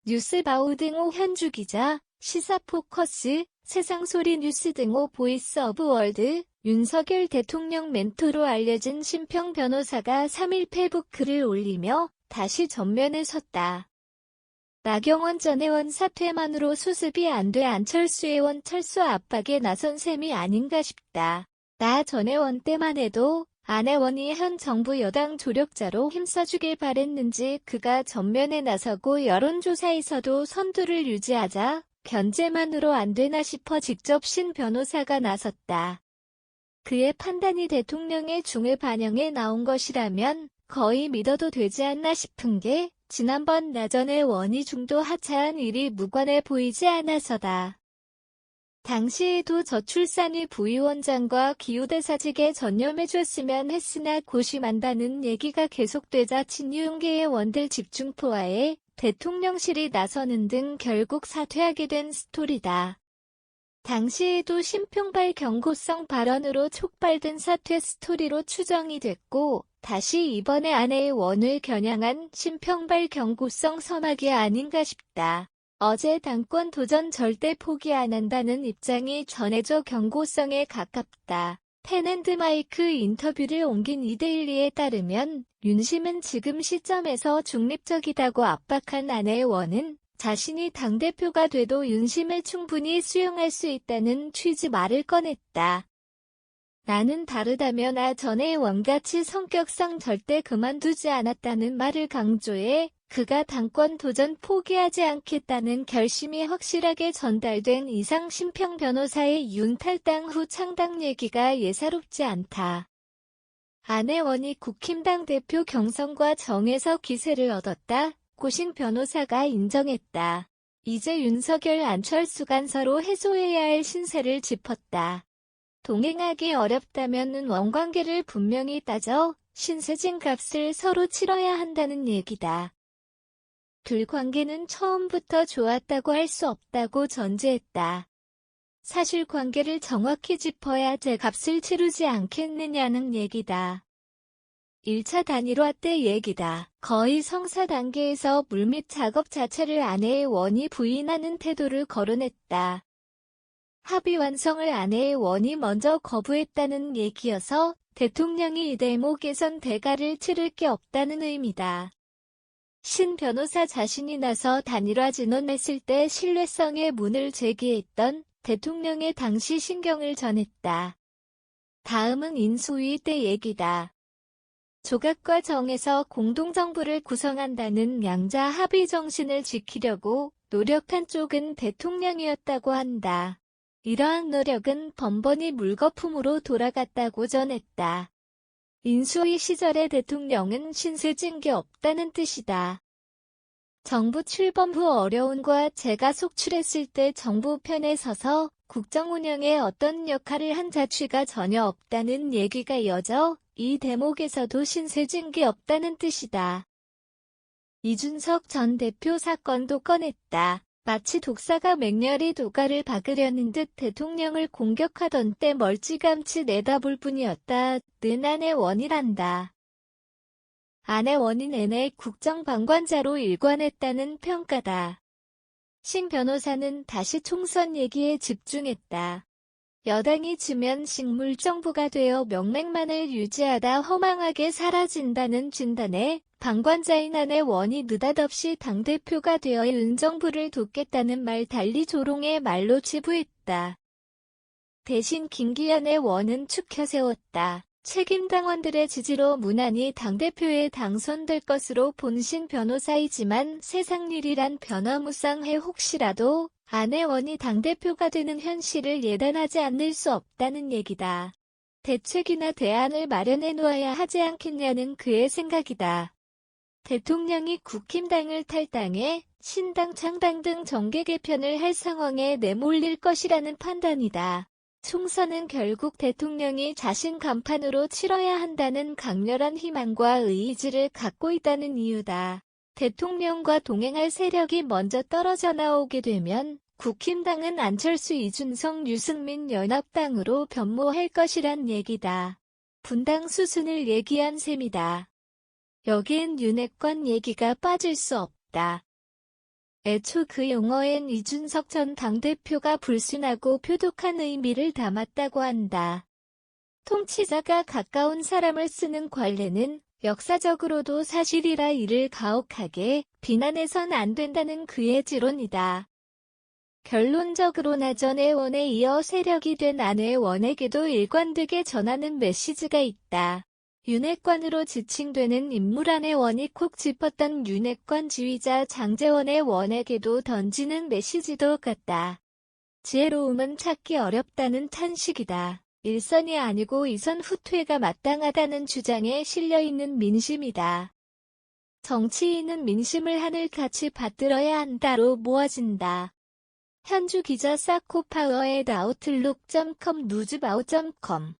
뉴스바우 등호 현주 기자, 시사포커스, 세상소리 뉴스 등호 보이스 오브 월드, 윤석열 대통령 멘토로 알려진 심평 변호사가 3일 페북 글을 올리며 다시 전면에 섰다. 나경원 전 의원 사퇴만으로 수습이 안 돼 안철수 의원 철수 압박에 나선 셈이 아닌가 싶다. 나 전 의원 때만 해도 안 의원이 현 정부 여당 조력자로 힘써주길 바랬는지 그가 전면에 나서고 여론조사에서도 선두를 유지하자 견제만으로 안 되나 싶어 직접 신 변호사가 나섰다. 그의 판단이 대통령의 중을 반영해 나온 것이라면 거의 믿어도 되지 않나 싶은 게 지난번 나 전 의원이 중도 하차한 일이 무관해 보이지 않아서다. 당시에도 저출산위 부위원장과 기후대사직에 전념해줬으면 했으나 고심한다는 얘기가 계속되자 친윤계의 원들 집중포화에 대통령실이 나서는 등 결국 사퇴하게 된 스토리다. 당시에도 심평발 경고성 발언으로 촉발된 사퇴 스토리로 추정이 됐고 다시 이번에 안 의원을 겨냥한 심평발 경고성 서막이 아닌가 싶다. 어제 당권 도전 절대 포기 안 한다는 입장이 전해져 경고성에 가깝다. 펜앤드마이크 인터뷰를 옮긴 이데일리에 따르면 윤심은 지금 시점에서 중립적이다고 압박한 안 의원은 자신이 당대표가 돼도 윤심을 충분히 수용할 수 있다는 취지 말을 꺼냈다. 나는 다르다면 나 전 의원같이 성격상 절대 그만두지 않았다는 말을 강조해 그가 당권 도전 포기하지 않겠다는 결심이 확실하게 전달된 이상 심평 변호사의 윤 탈당 후 창당 얘기가 예사롭지 않다. 안 의원이 국힘당 대표 경선과 정에서 기세를 얻었다. 고신 변호사가 인정했다. 이제 윤석열 안철수 간 서로 해소해야 할 신세를 짚었다. 동행하기 어렵다면은 원관계를 분명히 따져 신세진 값을 서로 치러야 한다는 얘기다. 둘 관계는 처음부터 좋았다고 할 수 없다고 전제했다. 사실관계를 정확히 짚어야 제 값을 치르지 않겠느냐는 얘기다. 1차 단일화 때 얘기다. 거의 성사 단계에서 물밑 작업 자체를 안 의원이 부인하는 태도를 거론했다. 합의 완성을 안 의원이 먼저 거부했다는 얘기여서 대통령이 이 대목에선 대가를 치를 게 없다는 의미다. 신 변호사 자신이 나서 단일화 진언했을 때 신뢰성의 문을 제기했던 대통령의 당시 신경을 전했다. 다음은 인수위 때 얘기다. 조각과 정에서 공동정부를 구성한다는 양자 합의 정신을 지키려고 노력한 쪽은 대통령이었다고 한다. 이러한 노력은 번번이 물거품으로 돌아갔다고 전했다. 인수위 시절의 대통령은 신세진 게 없다는 뜻이다. 정부 출범 후 어려움과 재가 속출했을 때 정부 편에 서서 국정 운영에 어떤 역할을 한 자취가 전혀 없다는 얘기가 이어져 이 대목에서도 신세진 게 없다는 뜻이다. 이준석 전 대표 사건도 꺼냈다. 마치 독사가 맹렬히 도가를 박으려는 듯 대통령을 공격하던 때 멀찌감치 내다볼 뿐이었다. 는 안 의원이란다. 안 의원이 내내 국정방관자로 일관했다는 평가다. 신 변호사는 다시 총선 얘기에 집중했다. 여당이 지면 식물정부가 되어 명맥만을 유지하다 허망하게 사라진다는 진단에 방관자인 안 의원이 느닷없이 당대표가 되어 윤정부를 돕겠다는 말 달리 조롱의 말로 치부했다. 대신 김기현 의원은 추켜세웠다. 책임당원들의 지지로 무난히 당대표에 당선될 것으로 본 신 변호사이지만 세상 일이란 변화무쌍해 혹시라도 안 의원이 당대표가 되는 현실을 예단하지 않을 수 없다는 얘기다. 대책이나 대안을 마련해 놓아야 하지 않겠냐는 그의 생각이다. 대통령이 국힘당을 탈당해 신당 창당 등 정계 개편을 할 상황에 내몰릴 것이라는 판단이다. 총선은 결국 대통령이 자신 간판으로 치러야 한다는 강렬한 희망과 의지를 갖고 있다는 이유다. 대통령과 동행할 세력이 먼저 떨어져 나오게 되면 국힘당은 안철수, 이준석, 유승민 연합당으로 변모할 것이란 얘기다. 분당 수순을 얘기한 셈이다. 여기엔 윤핵관 얘기가 빠질 수 없다. 애초 그 용어엔 이준석 전 당대표가 불순하고 표독한 의미를 담았다고 한다. 통치자가 가까운 사람을 쓰는 관례는 역사적으로도 사실이라 이를 가혹하게 비난해선 안 된다는 그의 지론이다. 결론적으로 나전의 원에 이어 세력이 된 안의 원에게도 일관되게 전하는 메시지가 있다. 윤핵관으로 지칭되는 인물 안의 원이 콕 짚었던 윤핵관 지휘자 장제원의 원에게도 던지는 메시지도 같다. 지혜로움은 찾기 어렵다는 탄식이다. 일선이 아니고 이선 후퇴가 마땅하다는 주장에 실려있는 민심이다. 정치인은 민심을 하늘같이 받들어야 한다로 모아진다. 현주 기자 사코파워의 아웃룩.com 누즈바우.com